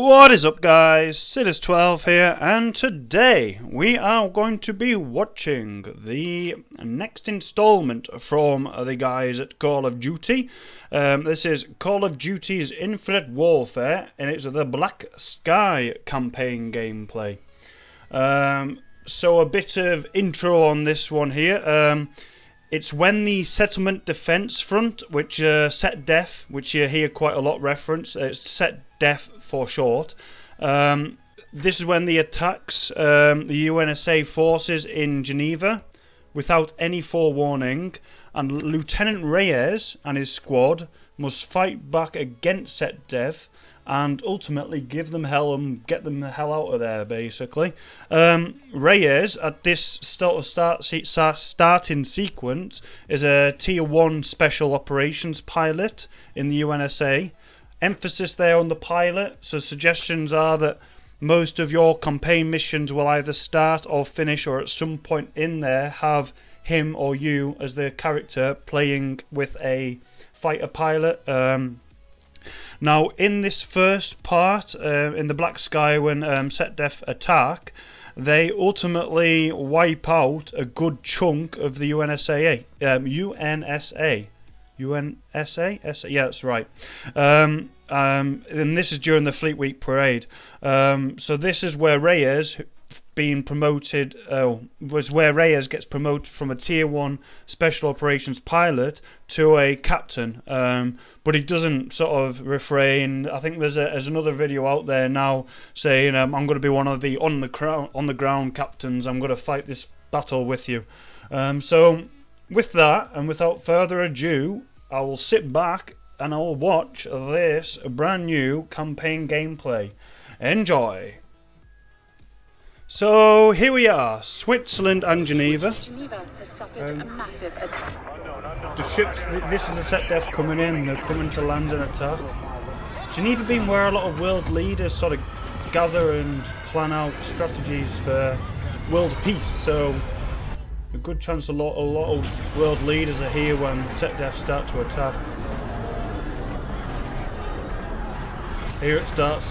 What is up, guys? S1DD3RS12 here, and today we are going to be watching the next installment from the guys at Call of Duty. This is Call of Duty's Infinite Warfare, and it's the Black Sky campaign gameplay. So a bit of intro on this one here. It's when the Settlement Defense Front, which SETDEF, which you hear quite a lot reference, it's SETDEF for short. This is when the attacks the UNSA forces in Geneva without any forewarning, and Lieutenant Reyes and his squad must fight back against SETDEF and ultimately give them hell and get them the hell out of there, basically. Reyes, at this starting sequence, is a Tier 1 Special Operations pilot in the UNSA. Emphasis there on the pilot, so suggestions are that most of your campaign missions will either start or finish, or at some point in there have him or you as the character playing with a fighter pilot. Now, in this first part, in the Black Sky, when SETDEF attack, they ultimately wipe out a good chunk of the UNSA. UNSA? Yeah, that's right. And this is during the Fleet Week parade. So this is where Reyes being promoted, was where Reyes gets promoted from a Tier 1 Special Operations pilot to a captain. But he doesn't sort of refrain. I think there's another video out there now saying, I'm going to be one of the on the ground captains. I'm going to fight this battle with you. So with that, and without further ado, I will sit back and I will watch this brand new campaign gameplay. Enjoy! So here we are, Switzerland and Geneva. Geneva has suffered a massive. The ships, this is the SETDEF coming in, they're coming to land and attack. Geneva being where a lot of world leaders sort of gather and plan out strategies for world peace, so a good chance a lot of world leaders are here when SETDEF start to attack. Here it starts.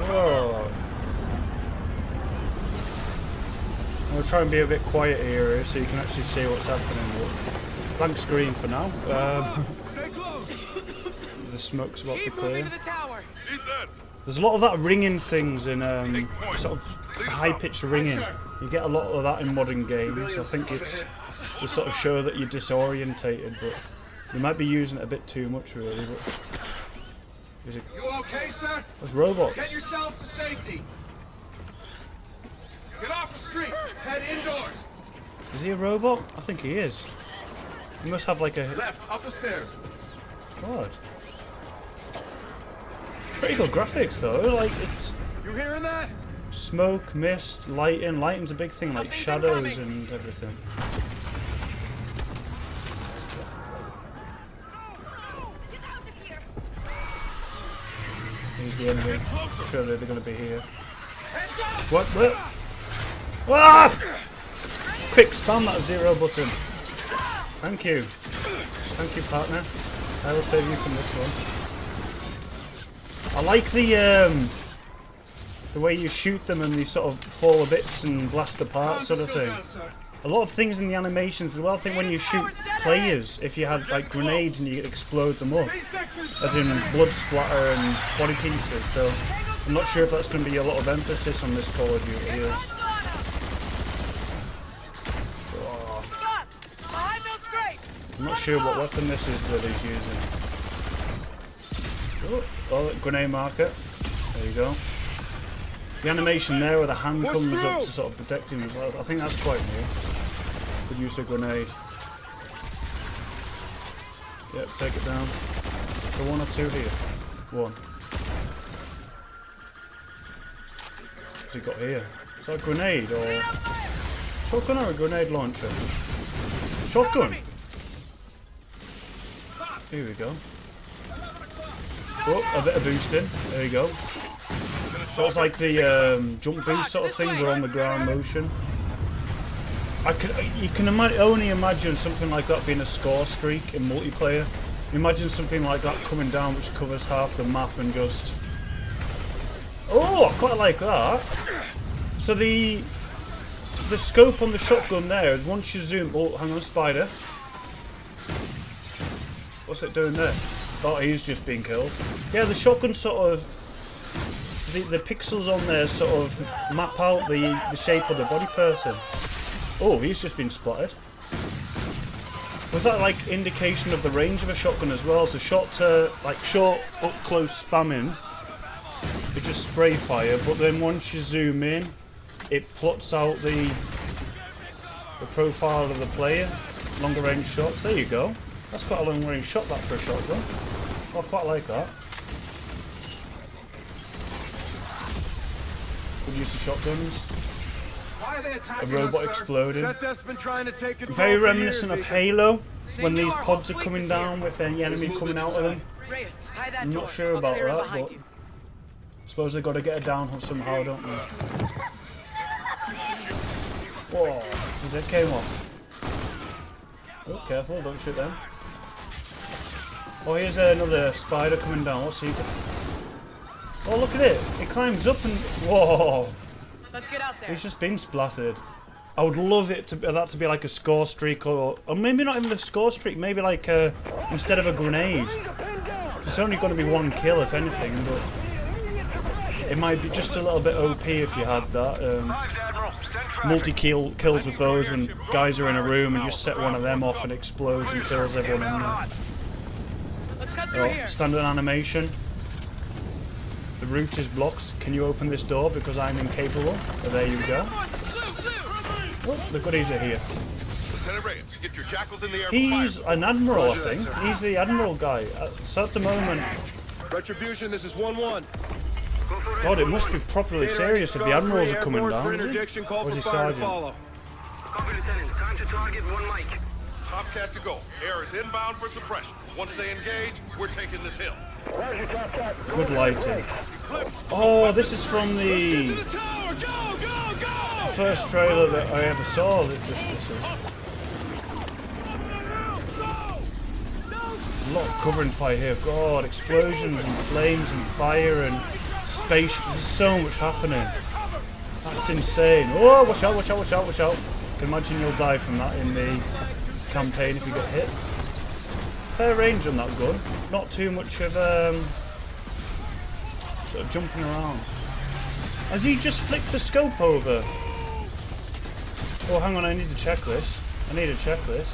Oh. I'm going to try and be a bit quiet here so you can actually see what's happening. Blank screen for now. The smoke's about to clear. There's a lot of that ringing things in sort of high-pitched ringing. You get a lot of that in modern games. I think it's to sort of show that you're disorientated, but you might be using it a bit too much, really. But is it? You okay, sir? There's robots. Get yourself to safety. Get off the street. Head indoors. Is he a robot? I think he is. He must have like a left up the stairs. God. Pretty good graphics though. Like it's. You hearing that? Smoke, mist, lighting. Lighting's a big thing, like shadows and everything. Here's the enemy. Surely they're going to be here. What? What? Ah! Quick, spam that 0 button. Thank you. Thank you, partner. I will save you from this one. I like the way you shoot them and they sort of fall to bits and blast apart, sort of thing. A lot of things in the animations as well. I think when you shoot players, if you had like grenades and you explode them up, as in blood splatter and body pieces, so I'm not sure if that's going to be a lot of emphasis on this Call of Duty here. Oh. I'm not sure what weapon this is that he's using. Oh, grenade marker. There you go. The animation there where the hand comes up to sort of protect him as well, I think that's quite new. Could use a grenade. Yep, take it down. So 1 or 2 here. 1. What's he got here? Is that a grenade or shotgun or a grenade launcher? Shotgun! Here we go. Oh, a bit of boosting. There you go. So it's like the jump boost sort of thing, but on the ground motion. You can only imagine something like that being a score streak in multiplayer. Imagine something like that coming down which covers half the map and just... Oh, I quite like that. So the scope on the shotgun there is once you zoom... Oh, hang on, spider. What's it doing there? Oh, he's just being killed. Yeah, the shotgun sort of... The pixels on there sort of map out the shape of the body person. Oh, he's just been spotted. Was that like indication of the range of a shotgun as well? So like short up close spamming, it just spray fire, but then once you zoom in, it plots out the profile of the player. Longer range shots. There you go. That's quite a long range shot that for a shotgun. I quite like that. Good use of shotguns. A robot exploding. Very reminiscent of Halo, when these pods are coming down with any enemy coming out of them. I'm not sure about that, but I suppose they've got to get a down somehow, don't they? Whoa, that came off. Oh, careful, don't shoot them. Oh, here's another spider coming down. What's he doing? Oh, look at it! It climbs up and... Whoa! Let's get out there. He's just been splattered. I would love it to that to be like a score streak, or maybe not even a score streak. Maybe like instead of a grenade. It's only going to be one kill if anything, but it might be just a little bit OP if you had that. Multi-kills with those when guys are in a room and just set one of them off and explodes and kills everyone in there. Let's cut through here. Standard animation. The route is blocked. Can you open this door because I'm incapable? Oh, there you go. Oh, the goodies are here. Reyes, get your jackals in the air. He's an admiral, I think. He's the admiral guy. So at the moment... Retribution, this is 1-1. God, it must be properly serious if the admirals are coming down. Or is he sergeant? Copy, Lieutenant. Time to target one mic. Tomcat to go. Air is inbound for suppression. Once they engage, we're taking this hill. Good lighting. Oh, this is from the first trailer that I ever saw. This is a lot of covering fire here. God, explosions and flames and fire and space. There's so much happening. That's insane. Oh, watch out, watch out, watch out, watch out. I can imagine you'll die from that in the campaign if you get hit. Fair range on that gun. Not too much of sort of jumping around. Has he just flicked the scope over? Oh, hang on, I need to check this. I need to check this.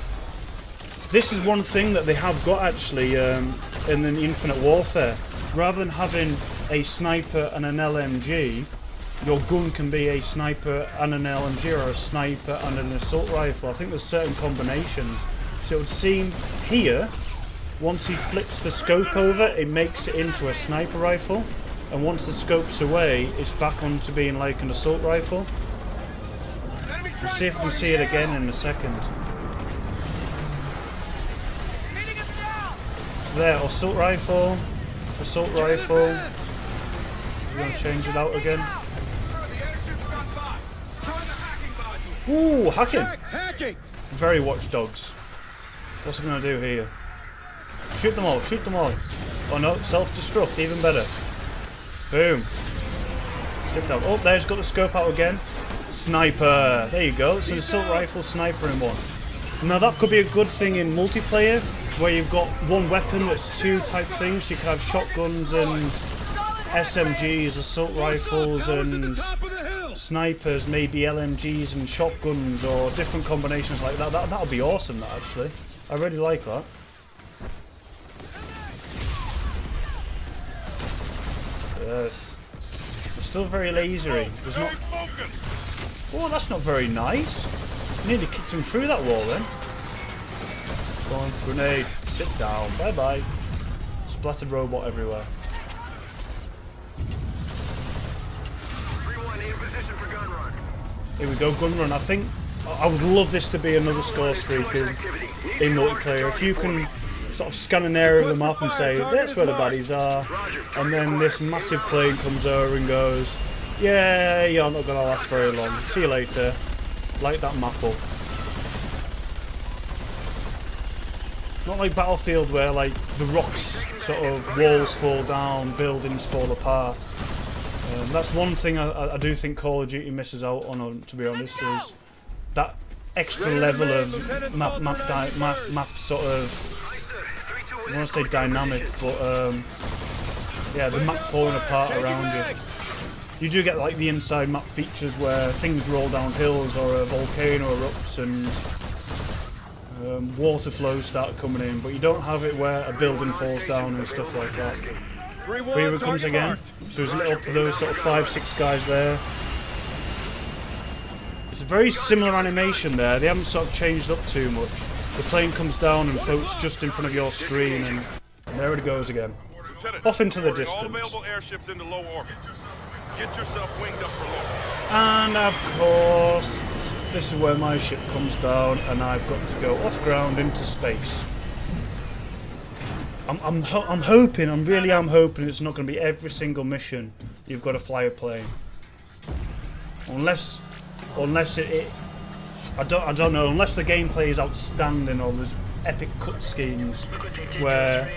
This is one thing that they have got actually in the Infinite Warfare. Rather than having a sniper and an LMG, your gun can be a sniper and an LMG, or a sniper and an assault rifle. I think there's certain combinations. So it would seem here, once he flips the scope over, it makes it into a sniper rifle. And once the scope's away, it's back onto being like an assault rifle. We'll see if we can see it again in a second. There, assault rifle, assault rifle. We're going to change it out again. Ooh, hacking! Very Watch Dogs. What's it going to do here? Shoot them all, shoot them all. Oh no, self-destruct, even better. Boom. Sit down. Oh, there's got the scope out again. Sniper. There you go. It's an assault rifle sniper in one. Now that could be a good thing in multiplayer, where you've got one weapon that's two type things. You could have shotguns and SMGs, assault rifles and snipers, maybe LMGs and shotguns, or different combinations like that. That'll be awesome, that actually. I really like that. Yes. It's still very lasery. There's not... Oh, that's not very nice. Nearly kicked him through that wall then. Go on, grenade. Sit down. Bye bye. Splattered robot everywhere. Here we go, gun run. I think I would love this to be another score streak in multiplayer. If you can sort of scan an area of the map and say, that's where the baddies are, and then this massive plane comes over and goes, yeah, you're not going to last very long. See you later. Light that map up. Not like Battlefield where like the rocks sort of walls fall down, buildings fall apart. That's one thing I do think Call of Duty misses out on, to be honest, is that extra level of map sort of, I want to say dynamic, but yeah, the map falling apart around you. You do get like the inside map features where things roll down hills or a volcano erupts and water flows start coming in, but you don't have it where a building falls down and stuff like that. Here it comes again. So there's a little for those sort of 5-6 guys there. It's a very similar animation there. They haven't sort of changed up too much. The plane comes down and floats just in front of your screen, and there it goes again. Off into the distance. All available airships into low orbit. Get yourself winged up for low. And of course, this is where my ship comes down, and I've got to go off ground into space. I'm hoping, I really am hoping it's not going to be every single mission you've got to fly a plane. Unless it I don't know, unless the gameplay is outstanding or there's epic cutscenes where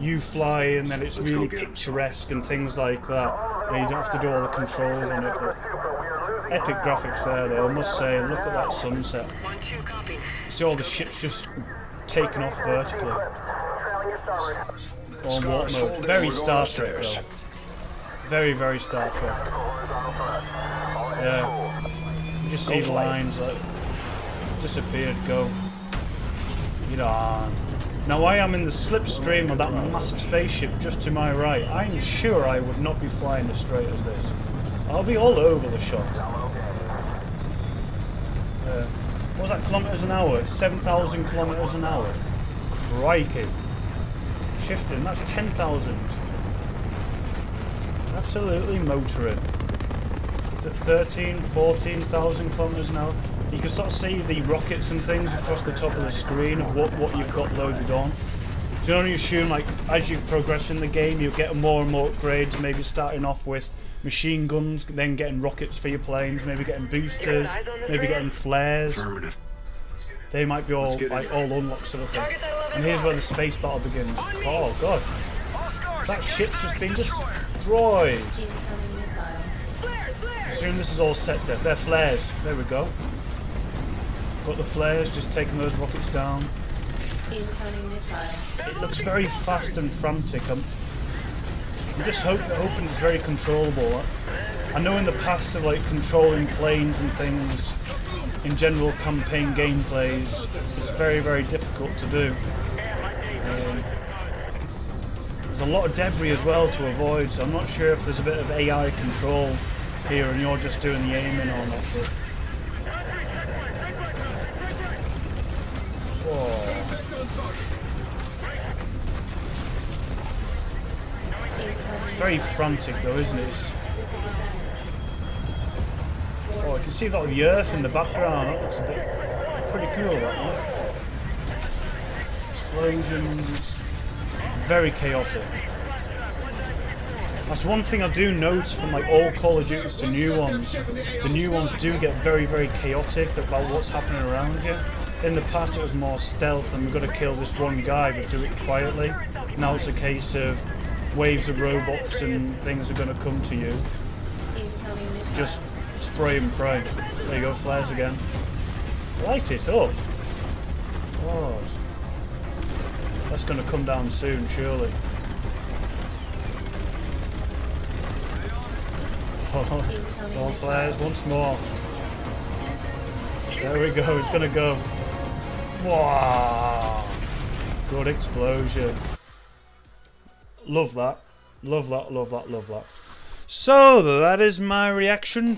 you fly and then it's really picturesque and things like that, and you don't have to do all the controls on it. But epic graphics there though, I must say. Look at that sunset. See all the ships just taking off vertically. On warp mode. Very Star Trek though. Very, very Star Trek. Yeah. You just see the lines like disappeared, go. You know. Now I am in the slipstream of that massive spaceship just to my right. I'm sure I would not be flying as straight as this. I'll be all over the shot. What was that, kilometers an hour? 7,000 kilometers an hour. Crikey. Shifting, that's 10,000. Absolutely motoring. Is it 13, 14,000 kilometers an hour? You can sort of see the rockets and things across the top of the screen of what you've got loaded on. So you only assume, like, as you progress in the game, you'll get more and more upgrades, maybe starting off with machine guns, then getting rockets for your planes, maybe getting boosters, maybe getting flares. They might be all unlocked sort of thing. And here's where the space battle begins. Oh god. That ship's just been destroyed. Assume this is all set there. They're flares. There we go. Got the flares, just taking those rockets down. It looks very fast and frantic. I'm just hoping it's very controllable. I know in the past of like controlling planes and things in general campaign gameplays, it's very, very difficult to do. There's a lot of debris as well to avoid, so I'm not sure if there's a bit of AI control here and you're just doing the aiming or not. But it's very frantic though, isn't it? Oh, I can see that the earth in the background. That looks a bit pretty cool, that one. Explosions. Very chaotic. That's one thing I do note from like all Call of Duties to new ones. The new ones do get very, very chaotic about what's happening around you. In the past it was more stealth and we've got to kill this one guy but do it quietly. Now it's a case of waves of robots and things are going to come to you. Just spray and pray. There you go, flares again. Light it up. God. That's going to come down soon, surely. More flares, once more. There we go, it's going to go. Wow. Good explosion. Love that. Love that, love that, love that. So that is my reaction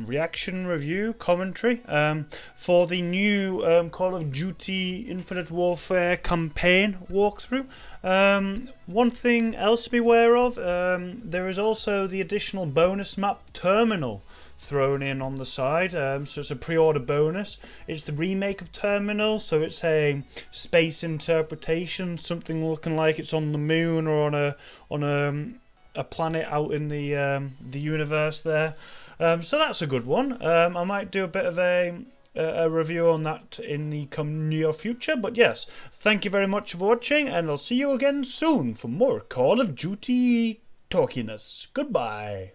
review commentary for the new Call of Duty Infinite Warfare campaign walkthrough. One thing else to be aware of, there is also the additional bonus map Terminal thrown in on the side, so it's a pre-order bonus. It's the remake of Terminal, so it's a space interpretation, something looking like it's on the moon or on a planet out in the universe there. So that's a good one. I might do a bit of a a review on that in the near future. But yes, thank you very much for watching, and I'll see you again soon for more Call of Duty talkiness. Goodbye.